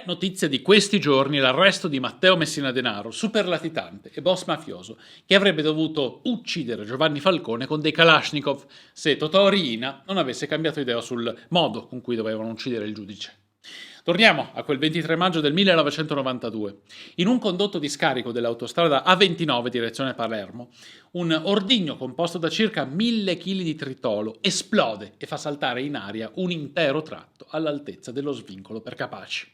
notizia di questi giorni l'arresto di Matteo Messina Denaro, super latitante e boss mafioso, che avrebbe dovuto uccidere Giovanni Falcone con dei Kalashnikov se Totò Riina non avesse cambiato idea sul modo con cui dovevano uccidere il giudice. Torniamo a quel 23 maggio del 1992. In un condotto di scarico dell'autostrada A29 direzione Palermo, un ordigno composto da circa 1000 kg di tritolo esplode e fa saltare in aria un intero tratto all'altezza dello svincolo per Capaci.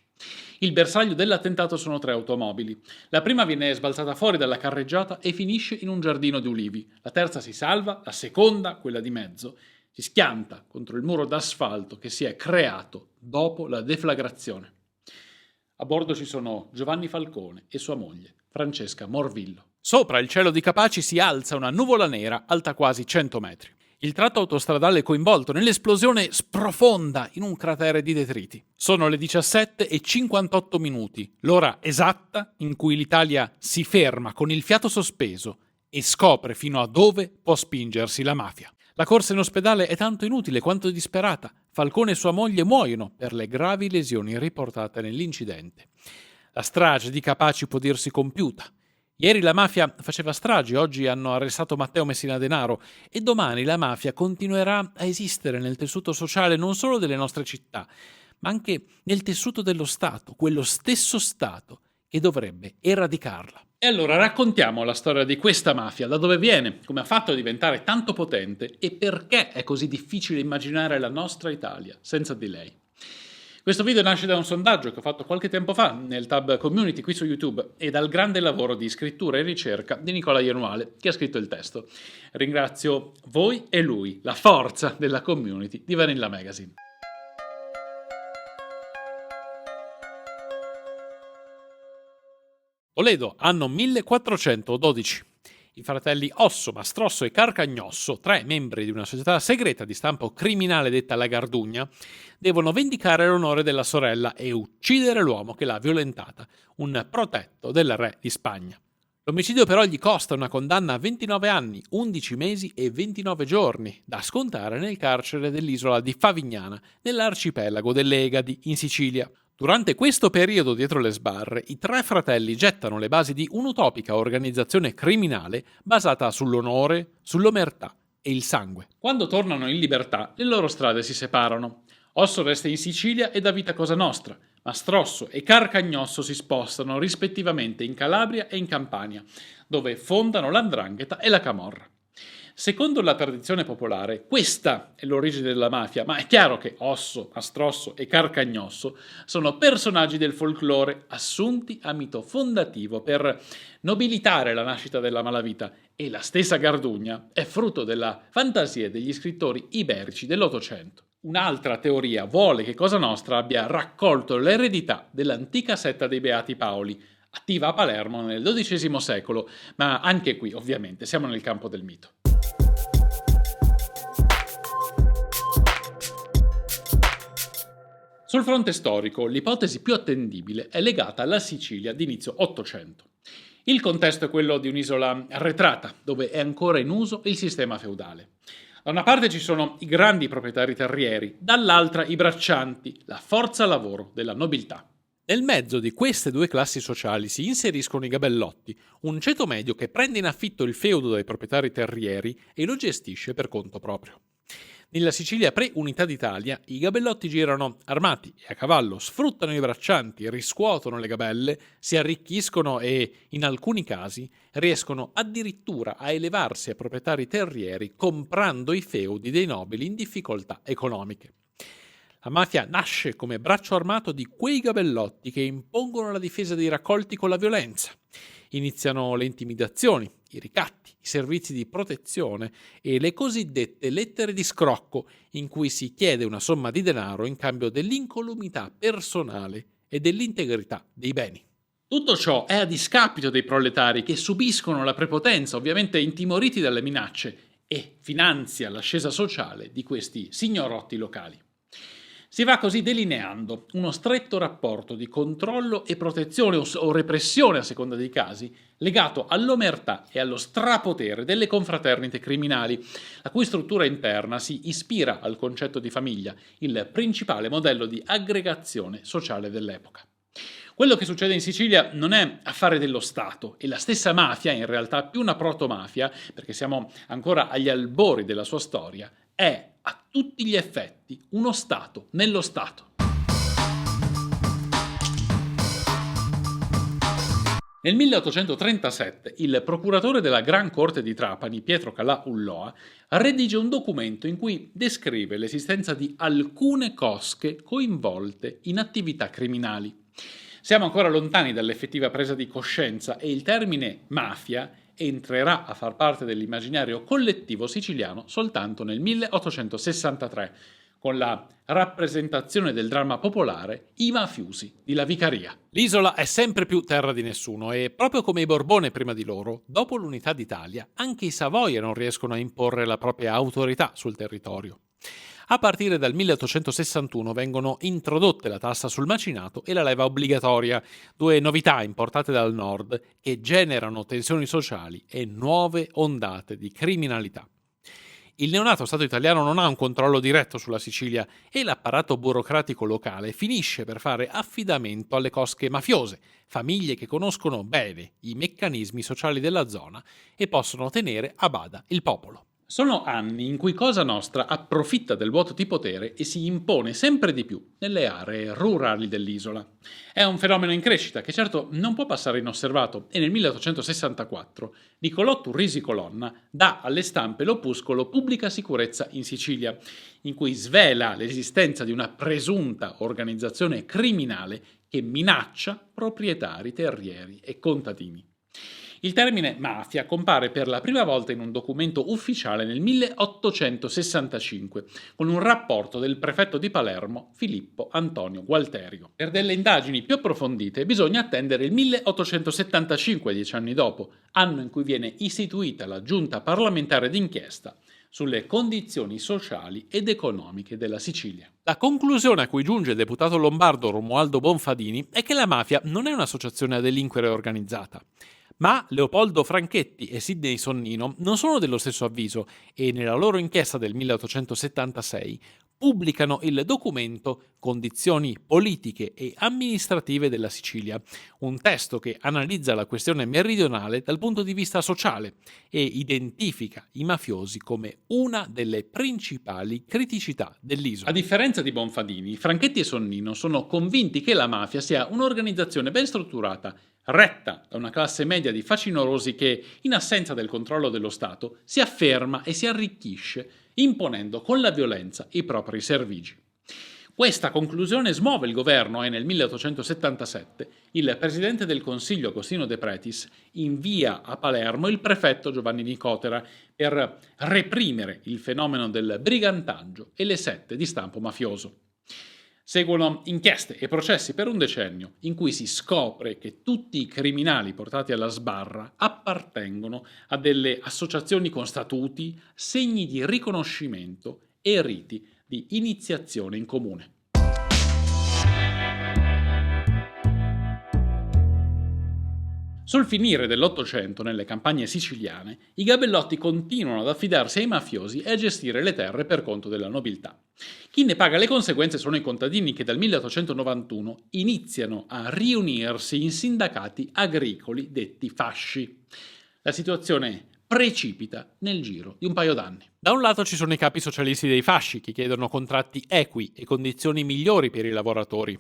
Il bersaglio dell'attentato sono 3 automobili. La prima viene sbalzata fuori dalla carreggiata e finisce in un giardino di ulivi. La terza si salva, la seconda, quella di mezzo, si schianta contro il muro d'asfalto che si è creato dopo la deflagrazione. A bordo ci sono Giovanni Falcone e sua moglie, Francesca Morvillo. Sopra il cielo di Capaci si alza una nuvola nera alta quasi 100 metri. Il tratto autostradale coinvolto nell'esplosione sprofonda in un cratere di detriti. Sono le 17:58, l'ora esatta in cui l'Italia si ferma con il fiato sospeso e scopre fino a dove può spingersi la mafia. La corsa in ospedale è tanto inutile quanto disperata. Falcone e sua moglie muoiono per le gravi lesioni riportate nell'incidente. La strage di Capaci può dirsi compiuta. Ieri la mafia faceva stragi, oggi hanno arrestato Matteo Messina Denaro e domani la mafia continuerà a esistere nel tessuto sociale non solo delle nostre città, ma anche nel tessuto dello Stato, quello stesso Stato che dovrebbe eradicarla. E allora raccontiamo la storia di questa mafia, da dove viene, come ha fatto a diventare tanto potente e perché è così difficile immaginare la nostra Italia senza di lei. Questo video nasce da un sondaggio che ho fatto qualche tempo fa nel tab Community qui su YouTube e dal grande lavoro di scrittura e ricerca di Nicola Ionuale, che ha scritto il testo. Ringrazio voi e lui, la forza della community di Vanilla Magazine. Toledo, anno 1412. I fratelli Osso, Mastrosso e Carcagnosso, 3 membri di una società segreta di stampo criminale detta la Gardugna, devono vendicare l'onore della sorella e uccidere l'uomo che l'ha violentata, un protetto del re di Spagna. L'omicidio però gli costa una condanna a 29 anni, 11 mesi e 29 giorni, da scontare nel carcere dell'isola di Favignana, nell'arcipelago delle Egadi, in Sicilia. Durante questo periodo dietro le sbarre, i 3 fratelli gettano le basi di un'utopica organizzazione criminale basata sull'onore, sull'omertà e il sangue. Quando tornano in libertà, le loro strade si separano. Osso resta in Sicilia e dà vita a Cosa Nostra. Mastrosso e Carcagnosso si spostano rispettivamente in Calabria e in Campania, dove fondano l''ndrangheta e la camorra. Secondo la tradizione popolare, questa è l'origine della mafia, ma è chiaro che Osso, Mastrosso e Carcagnosso sono personaggi del folklore assunti a mito fondativo per nobilitare la nascita della malavita e la stessa Gardugna è frutto della fantasia degli scrittori iberici dell'Ottocento. Un'altra teoria vuole che Cosa Nostra abbia raccolto l'eredità dell'antica setta dei Beati Paoli, attiva a Palermo nel XII secolo, ma anche qui ovviamente siamo nel campo del mito. Sul fronte storico, l'ipotesi più attendibile è legata alla Sicilia d'inizio Ottocento. Il contesto è quello di un'isola arretrata, dove è ancora in uso il sistema feudale. Da una parte ci sono i grandi proprietari terrieri, dall'altra i braccianti, la forza lavoro della nobiltà. Nel mezzo di queste 2 classi sociali si inseriscono i gabellotti, un ceto medio che prende in affitto il feudo dai proprietari terrieri e lo gestisce per conto proprio. Nella Sicilia pre-Unità d'Italia i gabellotti girano armati e a cavallo, sfruttano i braccianti, riscuotono le gabelle, si arricchiscono e, in alcuni casi, riescono addirittura a elevarsi a proprietari terrieri comprando i feudi dei nobili in difficoltà economiche. La mafia nasce come braccio armato di quei gabellotti che impongono la difesa dei raccolti con la violenza. Iniziano le intimidazioni, i ricatti, i servizi di protezione e le cosiddette lettere di scrocco, in cui si chiede una somma di denaro in cambio dell'incolumità personale e dell'integrità dei beni. Tutto ciò è a discapito dei proletari che subiscono la prepotenza, ovviamente intimoriti dalle minacce, e finanzia l'ascesa sociale di questi signorotti locali. Si va così delineando uno stretto rapporto di controllo e protezione o repressione a seconda dei casi, legato all'omertà e allo strapotere delle confraternite criminali, la cui struttura interna si ispira al concetto di famiglia, il principale modello di aggregazione sociale dell'epoca. Quello che succede in Sicilia non è affare dello Stato e la stessa mafia, in realtà più una protomafia, perché siamo ancora agli albori della sua storia, è a tutti gli effetti uno Stato nello Stato. Nel 1837 il procuratore della Gran Corte di Trapani, Pietro Calà Ulloa, redige un documento in cui descrive l'esistenza di alcune cosche coinvolte in attività criminali. Siamo ancora lontani dall'effettiva presa di coscienza e il termine mafia entrerà a far parte dell'immaginario collettivo siciliano soltanto nel 1863, con la rappresentazione del dramma popolare I Mafiosi di La Vicaria. L'isola è sempre più terra di nessuno e, proprio come i Borbone prima di loro, dopo l'unità d'Italia, anche i Savoia non riescono a imporre la propria autorità sul territorio. A partire dal 1861 vengono introdotte la tassa sul macinato e la leva obbligatoria, due novità importate dal nord che generano tensioni sociali e nuove ondate di criminalità. Il neonato Stato italiano non ha un controllo diretto sulla Sicilia e l'apparato burocratico locale finisce per fare affidamento alle cosche mafiose, famiglie che conoscono bene i meccanismi sociali della zona e possono tenere a bada il popolo. Sono anni in cui Cosa Nostra approfitta del vuoto di potere e si impone sempre di più nelle aree rurali dell'isola. È un fenomeno in crescita che certo non può passare inosservato e nel 1864 Nicolò Turrisi Colonna dà alle stampe l'opuscolo Pubblica Sicurezza in Sicilia, in cui svela l'esistenza di una presunta organizzazione criminale che minaccia proprietari terrieri e contadini. Il termine mafia compare per la prima volta in un documento ufficiale nel 1865, con un rapporto del prefetto di Palermo Filippo Antonio Gualterio. Per delle indagini più approfondite bisogna attendere il 1875, 10 anni dopo, anno in cui viene istituita la Giunta parlamentare d'inchiesta sulle condizioni sociali ed economiche della Sicilia. La conclusione a cui giunge il deputato lombardo Romualdo Bonfadini è che la mafia non è un'associazione a delinquere organizzata. Ma Leopoldo Franchetti e Sidney Sonnino non sono dello stesso avviso e nella loro inchiesta del 1876 pubblicano il documento Condizioni politiche e amministrative della Sicilia, un testo che analizza la questione meridionale dal punto di vista sociale e identifica i mafiosi come una delle principali criticità dell'isola. A differenza di Bonfadini, Franchetti e Sonnino sono convinti che la mafia sia un'organizzazione ben strutturata, retta da una classe media di facinorosi che, in assenza del controllo dello Stato, si afferma e si arricchisce imponendo con la violenza i propri servigi. Questa conclusione smuove il governo e nel 1877 il presidente del Consiglio Agostino De Pretis invia a Palermo il prefetto Giovanni Nicotera per reprimere il fenomeno del brigantaggio e le sette di stampo mafioso. Seguono inchieste e processi per un decennio in cui si scopre che tutti i criminali portati alla sbarra appartengono a delle associazioni con statuti, segni di riconoscimento e riti di iniziazione in comune. Sul finire dell'Ottocento, nelle campagne siciliane, i gabellotti continuano ad affidarsi ai mafiosi e a gestire le terre per conto della nobiltà. Chi ne paga le conseguenze sono i contadini che dal 1891 iniziano a riunirsi in sindacati agricoli detti fasci. La situazione precipita nel giro di un paio d'anni. Da un lato ci sono i capi socialisti dei fasci che chiedono contratti equi e condizioni migliori per i lavoratori.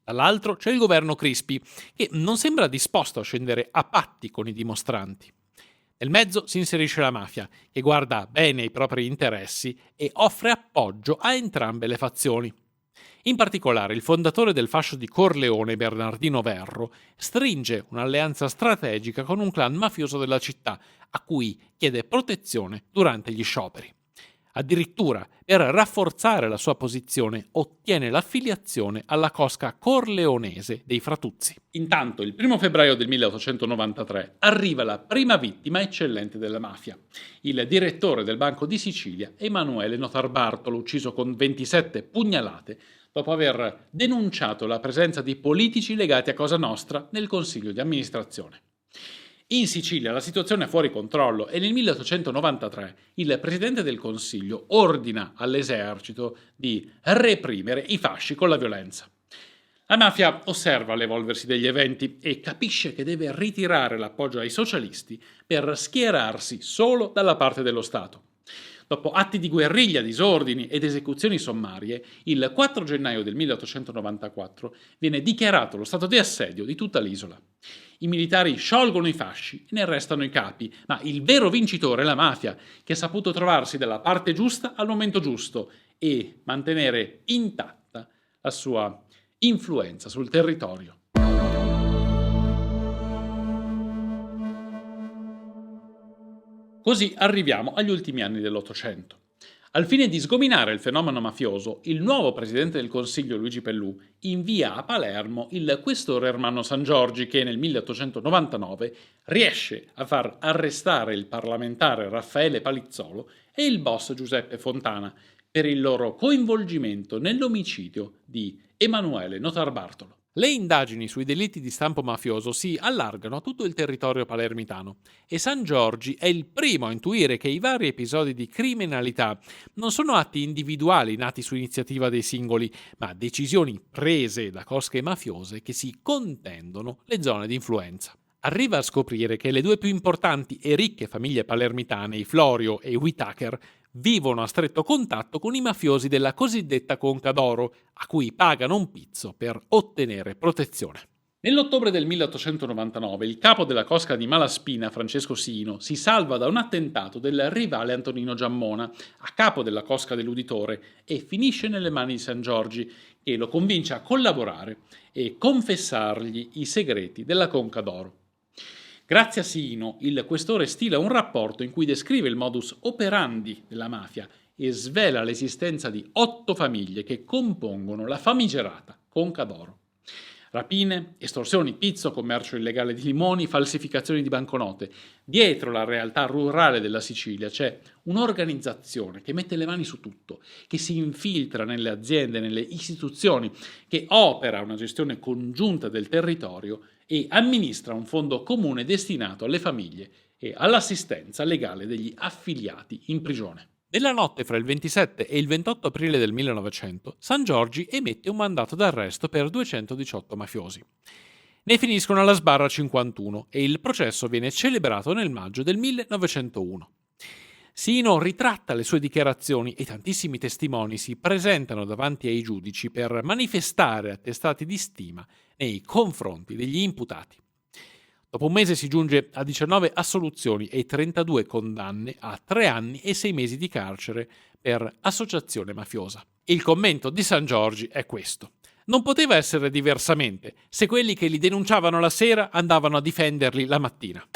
Dall'altro c'è il governo Crispi, che non sembra disposto a scendere a patti con i dimostranti. Nel mezzo si inserisce la mafia, che guarda bene i propri interessi e offre appoggio a entrambe le fazioni. In particolare, il fondatore del fascio di Corleone, Bernardino Verro, stringe un'alleanza strategica con un clan mafioso della città, a cui chiede protezione durante gli scioperi. Addirittura, per rafforzare la sua posizione, ottiene l'affiliazione alla cosca corleonese dei Fratuzzi. Intanto, il 1 febbraio del 1893, arriva la prima vittima eccellente della mafia, il direttore del Banco di Sicilia, Emanuele Notarbartolo, ucciso con 27 pugnalate, dopo aver denunciato la presenza di politici legati a Cosa Nostra nel Consiglio di amministrazione. In Sicilia la situazione è fuori controllo e nel 1893 il Presidente del Consiglio ordina all'esercito di reprimere i fasci con la violenza. La mafia osserva l'evolversi degli eventi e capisce che deve ritirare l'appoggio ai socialisti per schierarsi solo dalla parte dello Stato. Dopo atti di guerriglia, disordini ed esecuzioni sommarie, il 4 gennaio del 1894 viene dichiarato lo stato di assedio di tutta l'isola. I militari sciolgono i fasci e ne arrestano i capi, ma il vero vincitore è la mafia, che ha saputo trovarsi dalla parte giusta al momento giusto e mantenere intatta la sua influenza sul territorio. Così arriviamo agli ultimi anni dell'Ottocento. Al fine di sgominare il fenomeno mafioso, il nuovo presidente del Consiglio Luigi Pellù invia a Palermo il questore Ermanno Sangiorgi che nel 1899 riesce a far arrestare il parlamentare Raffaele Palizzolo e il boss Giuseppe Fontana per il loro coinvolgimento nell'omicidio di Emanuele Notarbartolo. Le indagini sui delitti di stampo mafioso si allargano a tutto il territorio palermitano e Sangiorgi è il primo a intuire che i vari episodi di criminalità non sono atti individuali nati su iniziativa dei singoli, ma decisioni prese da cosche mafiose che si contendono le zone di influenza. Arriva a scoprire che le due più importanti e ricche famiglie palermitane, i Florio e i Whitaker, vivono a stretto contatto con i mafiosi della cosiddetta Conca d'Oro, a cui pagano un pizzo per ottenere protezione. Nell'ottobre del 1899 il capo della cosca di Malaspina, Francesco Sino, si salva da un attentato del rivale Antonino Giammona, a capo della cosca dell'uditore, e finisce nelle mani di Sangiorgi, che lo convince a collaborare e confessargli i segreti della Conca d'Oro. Grazie a Sino, il questore stila un rapporto in cui descrive il modus operandi della mafia e svela l'esistenza di 8 famiglie che compongono la famigerata Conca d'Oro. Rapine, estorsioni, pizzo, commercio illegale di limoni, falsificazioni di banconote. Dietro la realtà rurale della Sicilia c'è un'organizzazione che mette le mani su tutto, che si infiltra nelle aziende, nelle istituzioni, che opera una gestione congiunta del territorio e amministra un fondo comune destinato alle famiglie e all'assistenza legale degli affiliati in prigione. Nella notte fra il 27 e il 28 aprile del 1900, Sangiorgi emette un mandato d'arresto per 218 mafiosi. Ne finiscono alla sbarra 51 e il processo viene celebrato nel maggio del 1901. Sino ritratta le sue dichiarazioni e tantissimi testimoni si presentano davanti ai giudici per manifestare attestati di stima nei confronti degli imputati. Dopo un mese si giunge a 19 assoluzioni e 32 condanne a 3 anni e 6 mesi di carcere per associazione mafiosa. Il commento di Sangiorgi è questo: non poteva essere diversamente se quelli che li denunciavano la sera andavano a difenderli la mattina.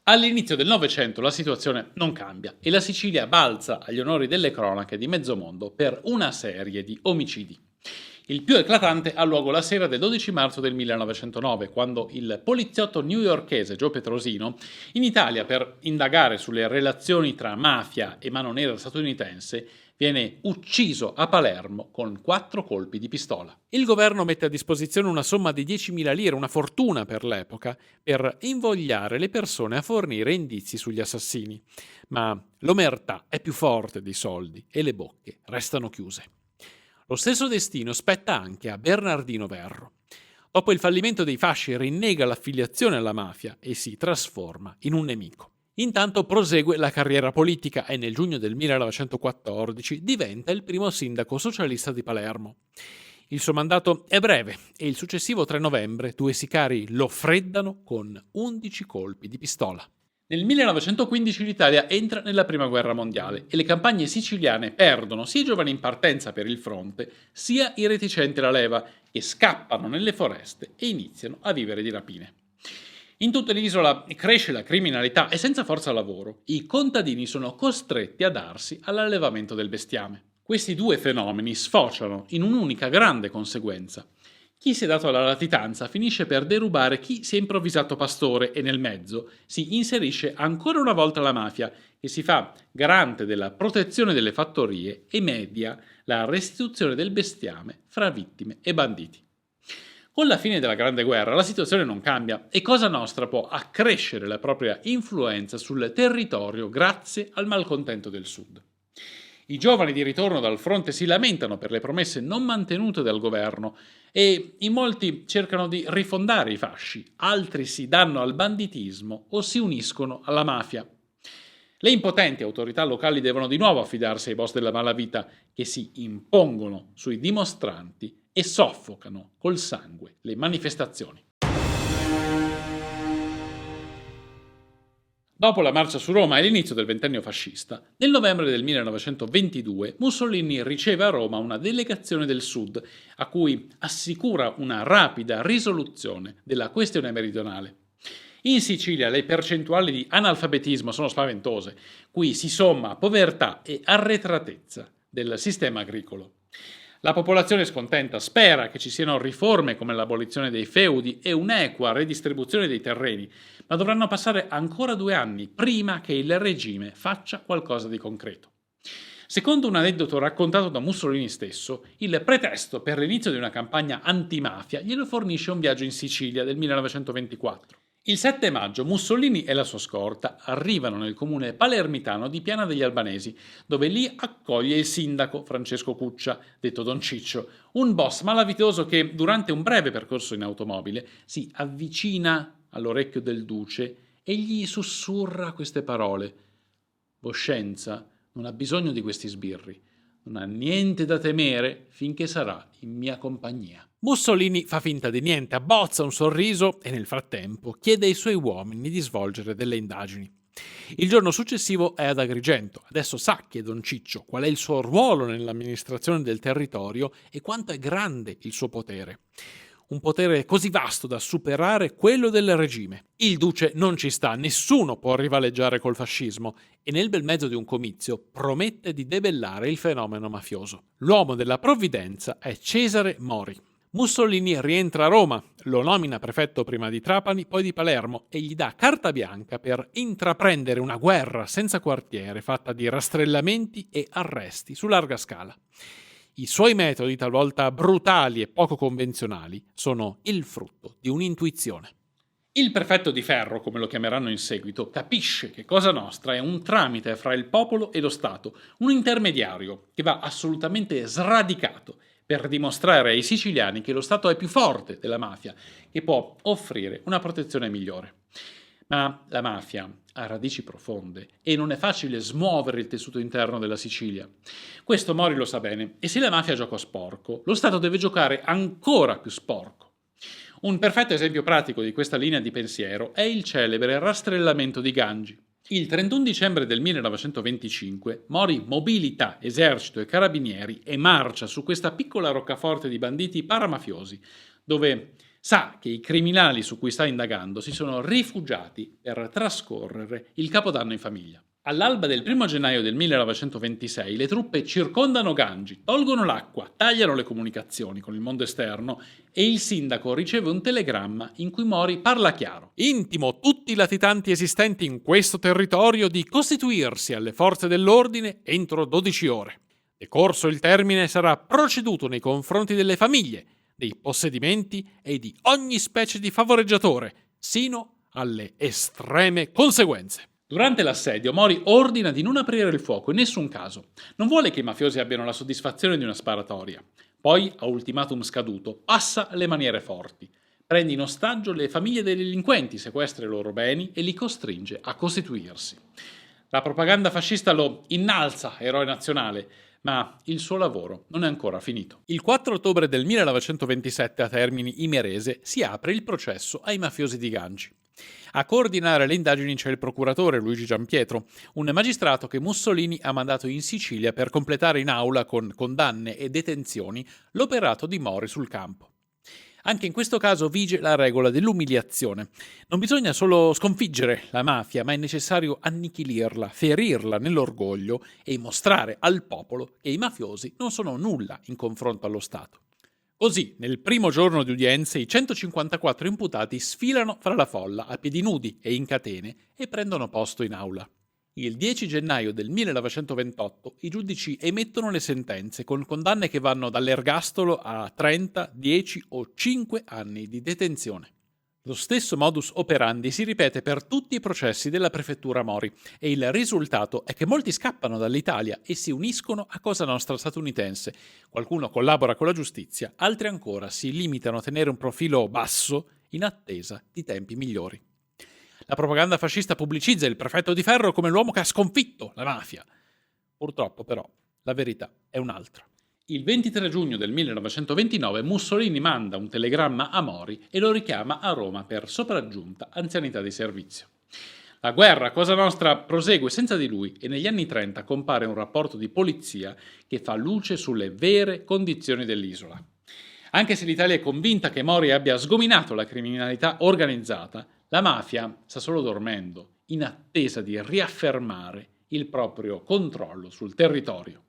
All'inizio del Novecento la situazione non cambia e la Sicilia balza agli onori delle cronache di mezzo mondo per una serie di omicidi. Il più eclatante ha luogo la sera del 12 marzo del 1909, quando il poliziotto newyorkese Joe Petrosino, in Italia per indagare sulle relazioni tra mafia e mano nera statunitense, viene ucciso a Palermo con 4 colpi di pistola. Il governo mette a disposizione una somma di 10.000 lire, una fortuna per l'epoca, per invogliare le persone a fornire indizi sugli assassini. Ma l'omertà è più forte dei soldi e le bocche restano chiuse. Lo stesso destino spetta anche a Bernardino Verro. Dopo il fallimento dei fasci rinnega l'affiliazione alla mafia e si trasforma in un nemico. Intanto prosegue la carriera politica e nel giugno del 1914 diventa il primo sindaco socialista di Palermo. Il suo mandato è breve e il successivo 3 novembre 2 sicari lo freddano con 11 colpi di pistola. Nel 1915 l'Italia entra nella Prima Guerra Mondiale e le campagne siciliane perdono sia i giovani in partenza per il fronte, sia i reticenti alla leva, che scappano nelle foreste e iniziano a vivere di rapine. In tutta l'isola cresce la criminalità e senza forza lavoro i contadini sono costretti a darsi all'allevamento del bestiame. Questi 2 fenomeni sfociano in un'unica grande conseguenza. Chi si è dato alla latitanza finisce per derubare chi si è improvvisato pastore e nel mezzo si inserisce ancora una volta la mafia, che si fa garante della protezione delle fattorie e media la restituzione del bestiame fra vittime e banditi. Con la fine della Grande Guerra la situazione non cambia e Cosa Nostra può accrescere la propria influenza sul territorio grazie al malcontento del Sud. I giovani di ritorno dal fronte si lamentano per le promesse non mantenute dal governo e in molti cercano di rifondare i fasci, altri si danno al banditismo o si uniscono alla mafia. Le impotenti autorità locali devono di nuovo affidarsi ai boss della malavita che si impongono sui dimostranti e soffocano col sangue le manifestazioni. Dopo la marcia su Roma e l'inizio del ventennio fascista, nel novembre del 1922 Mussolini riceve a Roma una delegazione del Sud, a cui assicura una rapida risoluzione della questione meridionale. In Sicilia le percentuali di analfabetismo sono spaventose, qui si somma povertà e arretratezza del sistema agricolo. La popolazione scontenta spera che ci siano riforme come l'abolizione dei feudi e un'equa redistribuzione dei terreni, ma dovranno passare ancora 2 anni prima che il regime faccia qualcosa di concreto. Secondo un aneddoto raccontato da Mussolini stesso, il pretesto per l'inizio di una campagna antimafia glielo fornisce un viaggio in Sicilia del 1924. Il 7 maggio Mussolini e la sua scorta arrivano nel comune palermitano di Piana degli Albanesi, dove li accoglie il sindaco Francesco Cuccia, detto Don Ciccio, un boss malavitoso che durante un breve percorso in automobile si avvicina all'orecchio del duce e gli sussurra queste parole: «Voscenza non ha bisogno di questi sbirri, non ha niente da temere finché sarà in mia compagnia». Mussolini fa finta di niente, abbozza un sorriso e nel frattempo chiede ai suoi uomini di svolgere delle indagini. Il giorno successivo è ad Agrigento. Adesso sa, chiede Don Ciccio, qual è il suo ruolo nell'amministrazione del territorio e quanto è grande il suo potere. Un potere così vasto da superare quello del regime. Il duce non ci sta, nessuno può rivaleggiare col fascismo e nel bel mezzo di un comizio promette di debellare il fenomeno mafioso. L'uomo della provvidenza è Cesare Mori. Mussolini rientra a Roma, lo nomina prefetto prima di Trapani, poi di Palermo e gli dà carta bianca per intraprendere una guerra senza quartiere fatta di rastrellamenti e arresti su larga scala. I suoi metodi, talvolta brutali e poco convenzionali, sono il frutto di un'intuizione. Il prefetto di ferro, come lo chiameranno in seguito, capisce che Cosa Nostra è un tramite fra il popolo e lo Stato, un intermediario che va assolutamente sradicato per dimostrare ai siciliani che lo Stato è più forte della mafia, che può offrire una protezione migliore. Ma la mafia ha radici profonde e non è facile smuovere il tessuto interno della Sicilia. Questo Mori lo sa bene, e se la mafia gioca sporco, lo Stato deve giocare ancora più sporco. Un perfetto esempio pratico di questa linea di pensiero è il celebre rastrellamento di Gangi. Il 31 dicembre del 1925 Mori mobilita esercito e carabinieri e marcia su questa piccola roccaforte di banditi paramafiosi, dove sa che i criminali su cui sta indagando si sono rifugiati per trascorrere il Capodanno in famiglia. All'alba del 1 gennaio del 1926 le truppe circondano Gangi, tolgono l'acqua, tagliano le comunicazioni con il mondo esterno e il sindaco riceve un telegramma in cui Mori parla chiaro. Intimo tutti i latitanti esistenti in questo territorio di costituirsi alle forze dell'ordine entro 12 ore. Decorso il termine sarà proceduto nei confronti delle famiglie, dei possedimenti e di ogni specie di favoreggiatore, sino alle estreme conseguenze. Durante l'assedio, Mori ordina di non aprire il fuoco in nessun caso. Non vuole che i mafiosi abbiano la soddisfazione di una sparatoria. Poi, a ultimatum scaduto, passa alle maniere forti. Prende in ostaggio le famiglie dei delinquenti, sequestra i loro beni e li costringe a costituirsi. La propaganda fascista lo innalza eroe nazionale, ma il suo lavoro non è ancora finito. Il 4 ottobre del 1927 a Termini Imerese si apre il processo ai mafiosi di Gangi. A coordinare le indagini c'è il procuratore Luigi Giampietro, un magistrato che Mussolini ha mandato in Sicilia per completare in aula con condanne e detenzioni l'operato di Mori sul campo. Anche in questo caso vige la regola dell'umiliazione. Non bisogna solo sconfiggere la mafia, ma è necessario annichilirla, ferirla nell'orgoglio e mostrare al popolo che i mafiosi non sono nulla in confronto allo Stato. Così, nel primo giorno di udienze, i 154 imputati sfilano fra la folla a piedi nudi e in catene e prendono posto in aula. Il 10 gennaio del 1928 i giudici emettono le sentenze con condanne che vanno dall'ergastolo a 30, 10 o 5 anni di detenzione. Lo stesso modus operandi si ripete per tutti i processi della prefettura Mori e il risultato è che molti scappano dall'Italia e si uniscono a Cosa Nostra statunitense. Qualcuno collabora con la giustizia, altri ancora si limitano a tenere un profilo basso in attesa di tempi migliori. La propaganda fascista pubblicizza il prefetto di ferro come l'uomo che ha sconfitto la mafia. Purtroppo però la verità è un'altra. Il 23 giugno del 1929 Mussolini manda un telegramma a Mori e lo richiama a Roma per sopraggiunta anzianità di servizio. La guerra a Cosa Nostra prosegue senza di lui e negli anni 30 compare un rapporto di polizia che fa luce sulle vere condizioni dell'isola. Anche se l'Italia è convinta che Mori abbia sgominato la criminalità organizzata, la mafia sta solo dormendo, in attesa di riaffermare il proprio controllo sul territorio.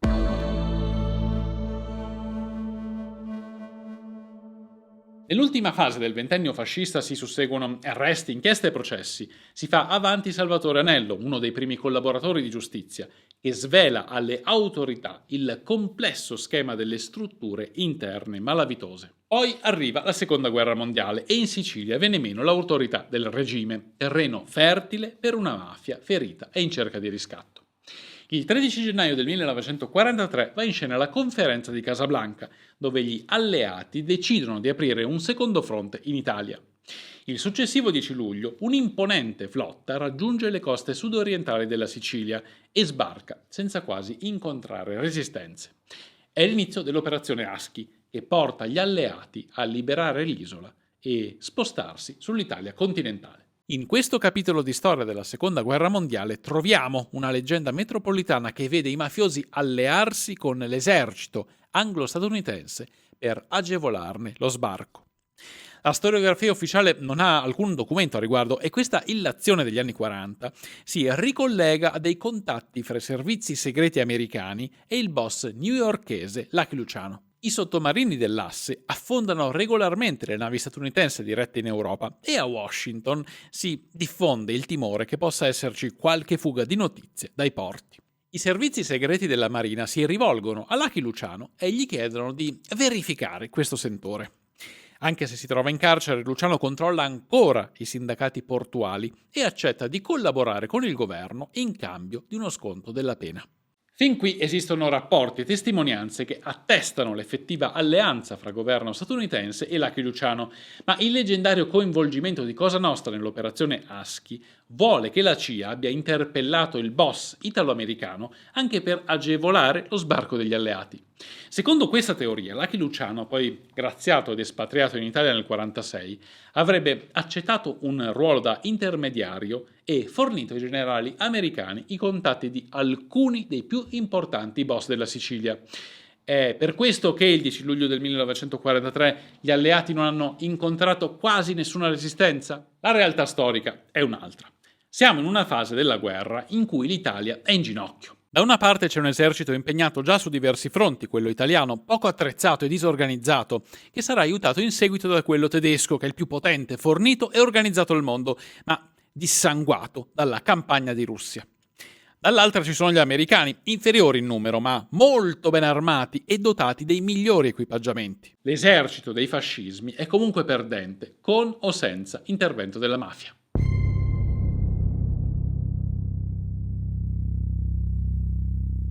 Nell'ultima fase del ventennio fascista si susseguono arresti, inchieste e processi. Si fa avanti Salvatore Anello, uno dei primi collaboratori di giustizia, che svela alle autorità il complesso schema delle strutture interne malavitose. Poi arriva la Seconda Guerra Mondiale e in Sicilia viene meno l'autorità del regime, terreno fertile per una mafia ferita e in cerca di riscatto. Il 13 gennaio del 1943 va in scena la conferenza di Casablanca, dove gli alleati decidono di aprire un secondo fronte in Italia. Il successivo 10 luglio un'imponente flotta raggiunge le coste sudorientali della Sicilia e sbarca senza quasi incontrare resistenze. È l'inizio dell'operazione Aschi, che porta gli alleati a liberare l'isola e spostarsi sull'Italia continentale. In questo capitolo di storia della Seconda Guerra Mondiale troviamo una leggenda metropolitana che vede i mafiosi allearsi con l'esercito anglo-statunitense per agevolarne lo sbarco. La storiografia ufficiale non ha alcun documento a riguardo e questa illazione degli anni 40 si ricollega a dei contatti fra i servizi segreti americani e il boss newyorkese Lucky Luciano. I sottomarini dell'asse affondano regolarmente le navi statunitensi dirette in Europa e a Washington si diffonde il timore che possa esserci qualche fuga di notizie dai porti. I servizi segreti della Marina si rivolgono a Lucky Luciano e gli chiedono di verificare questo sentore. Anche se si trova in carcere, Luciano controlla ancora i sindacati portuali e accetta di collaborare con il governo in cambio di uno sconto della pena. Fin qui esistono rapporti e testimonianze che attestano l'effettiva alleanza fra governo statunitense e Lucky Luciano, ma il leggendario coinvolgimento di Cosa Nostra nell'operazione Aschi vuole che la CIA abbia interpellato il boss italo-americano anche per agevolare lo sbarco degli alleati. Secondo questa teoria, Lucky Luciano, poi graziato ed espatriato in Italia nel 1946, avrebbe accettato un ruolo da intermediario e fornito ai generali americani i contatti di alcuni dei più importanti boss della Sicilia. È per questo che il 10 luglio del 1943 gli alleati non hanno incontrato quasi nessuna resistenza? La realtà storica è un'altra. Siamo in una fase della guerra in cui l'Italia è in ginocchio. Da una parte c'è un esercito impegnato già su diversi fronti, quello italiano, poco attrezzato e disorganizzato, che sarà aiutato in seguito da quello tedesco, che è il più potente, fornito e organizzato al mondo, ma dissanguato dalla campagna di Russia. Dall'altra ci sono gli americani, inferiori in numero, ma molto ben armati e dotati dei migliori equipaggiamenti. L'esercito dei fascismi è comunque perdente, con o senza intervento della mafia.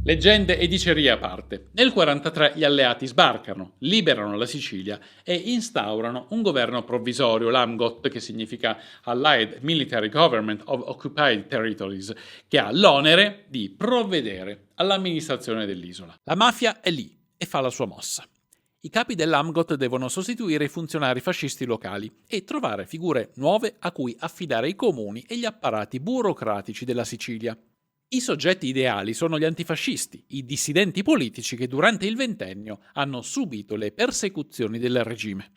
Leggende e dicerie a parte. Nel 1943 gli alleati sbarcano, liberano la Sicilia e instaurano un governo provvisorio, l'AMGOT, che significa Allied Military Government of Occupied Territories, che ha l'onere di provvedere all'amministrazione dell'isola. La mafia è lì e fa la sua mossa. I capi dell'AMGOT devono sostituire i funzionari fascisti locali e trovare figure nuove a cui affidare i comuni e gli apparati burocratici della Sicilia. I soggetti ideali sono gli antifascisti, i dissidenti politici che durante il ventennio hanno subito le persecuzioni del regime.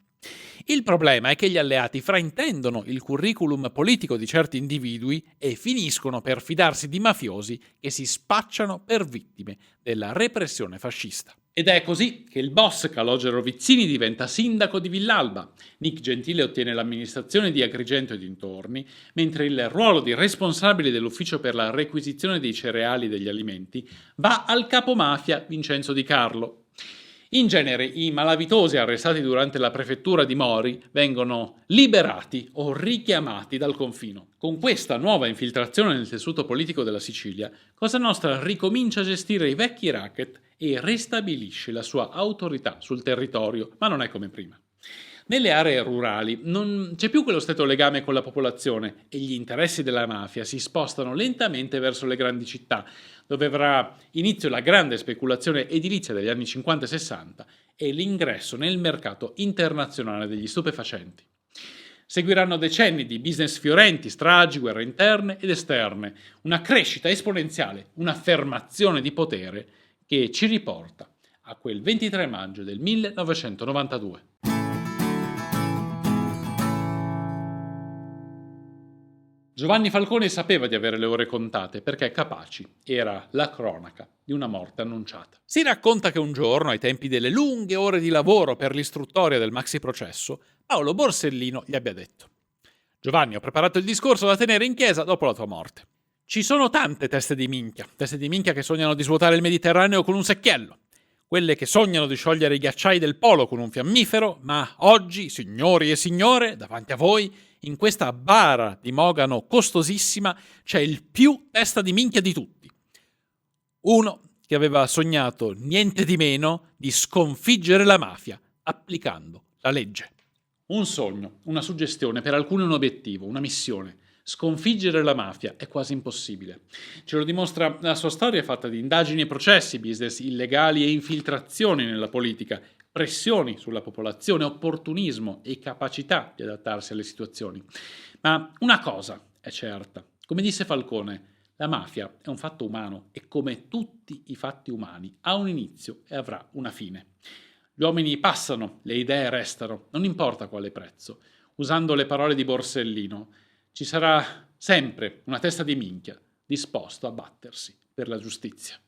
Il problema è che gli alleati fraintendono il curriculum politico di certi individui e finiscono per fidarsi di mafiosi che si spacciano per vittime della repressione fascista. Ed è così che il boss Calogero Vizzini diventa sindaco di Villalba, Nick Gentile ottiene l'amministrazione di Agrigento e dintorni, mentre il ruolo di responsabile dell'ufficio per la requisizione dei cereali e degli alimenti va al capomafia Vincenzo Di Carlo. In genere i malavitosi arrestati durante la prefettura di Mori vengono liberati o richiamati dal confino. Con questa nuova infiltrazione nel tessuto politico della Sicilia, Cosa Nostra ricomincia a gestire i vecchi racket e ristabilisce la sua autorità sul territorio, ma non è come prima. Nelle aree rurali non c'è più quello stretto legame con la popolazione e gli interessi della mafia si spostano lentamente verso le grandi città, dove avrà inizio la grande speculazione edilizia degli anni 50 e 60 e l'ingresso nel mercato internazionale degli stupefacenti. Seguiranno decenni di business fiorenti, stragi, guerre interne ed esterne, una crescita esponenziale, un'affermazione di potere che ci riporta a quel 23 maggio del 1992. Giovanni Falcone sapeva di avere le ore contate perché Capaci era la cronaca di una morte annunciata. Si racconta che un giorno, ai tempi delle lunghe ore di lavoro per l'istruttoria del maxi processo, Paolo Borsellino gli abbia detto: Giovanni, ho preparato il discorso da tenere in chiesa dopo la tua morte. Ci sono tante teste di minchia che sognano di svuotare il Mediterraneo con un secchiello, quelle che sognano di sciogliere i ghiacciai del polo con un fiammifero, ma oggi, signori e signore, davanti a voi, in questa bara di mogano costosissima, c'è il più testa di minchia di tutti. Uno che aveva sognato niente di meno di sconfiggere la mafia applicando la legge. Un sogno, una suggestione, per alcuni un obiettivo, una missione. Sconfiggere la mafia è quasi impossibile. Ce lo dimostra la sua storia fatta di indagini e processi, business illegali e infiltrazioni nella politica, pressioni sulla popolazione, opportunismo e capacità di adattarsi alle situazioni. Ma una cosa è certa, come disse Falcone, la mafia è un fatto umano e come tutti i fatti umani ha un inizio e avrà una fine. Gli uomini passano, le idee restano, non importa quale prezzo. Usando le parole di Borsellino, ci sarà sempre una testa di minchia disposto a battersi per la giustizia.